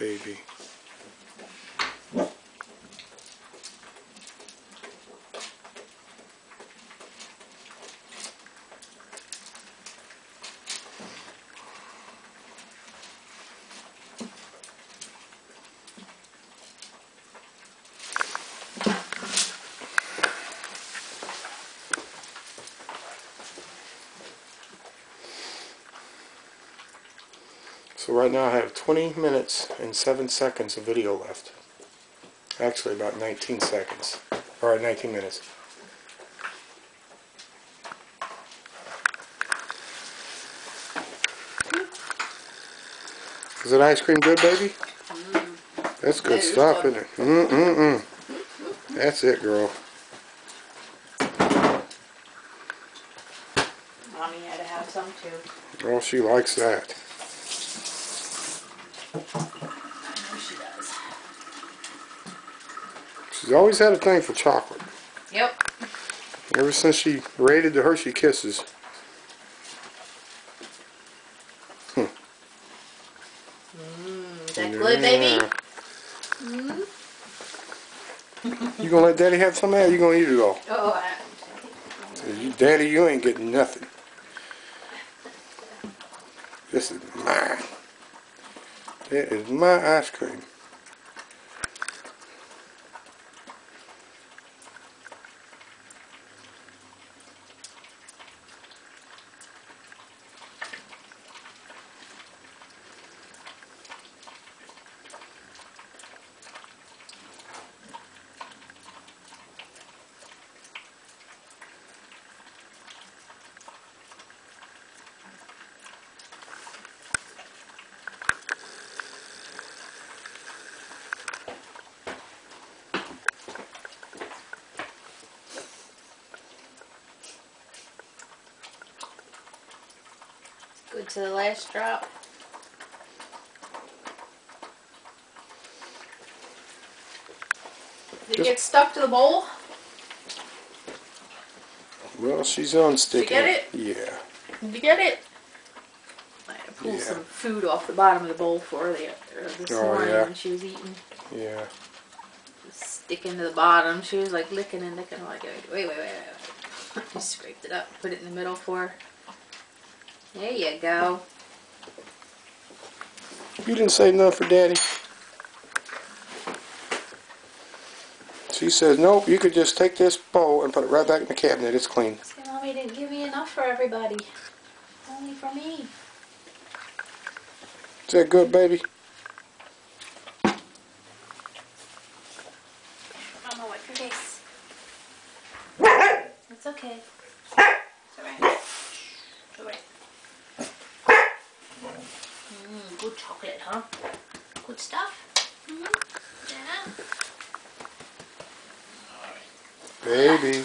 baby. So right now I have 20 minutes and 7 seconds of video left. Actually about 19 seconds. Or 19 minutes. Is that ice cream good, baby? That's good stuff, isn't it? That's it, girl. Mommy had to have some too. Oh, she likes that. I know she does. She's always had a thing for chocolate. Yep. Ever since she raided the Hershey Kisses. Is that good, baby? You gonna let Daddy have some of that, or you gonna eat it all? Oh, Daddy, you ain't getting nothing. This is mine. That is my ice cream. good to the last drop. Did it get stuck to the bowl? Well, she's unsticking. Did you get it? Yeah. Did you get it? I had to pull Yeah. some food off the bottom of the bowl for her this morning yeah. when she was eating. Yeah. Sticking to the bottom. She was like licking and licking. I'm like, wait. Just scraped it up, put it in the middle for her. There you go. You didn't say nothing for Daddy? She says, nope, you could just take this bowl and put it right back in the cabinet. It's clean. See, Mommy didn't give me enough for everybody. Only for me. Is that good, baby? Mama, wipe your face. It's okay. It's alright. It's alright. Good chocolate, huh? Good stuff? Yeah. Baby.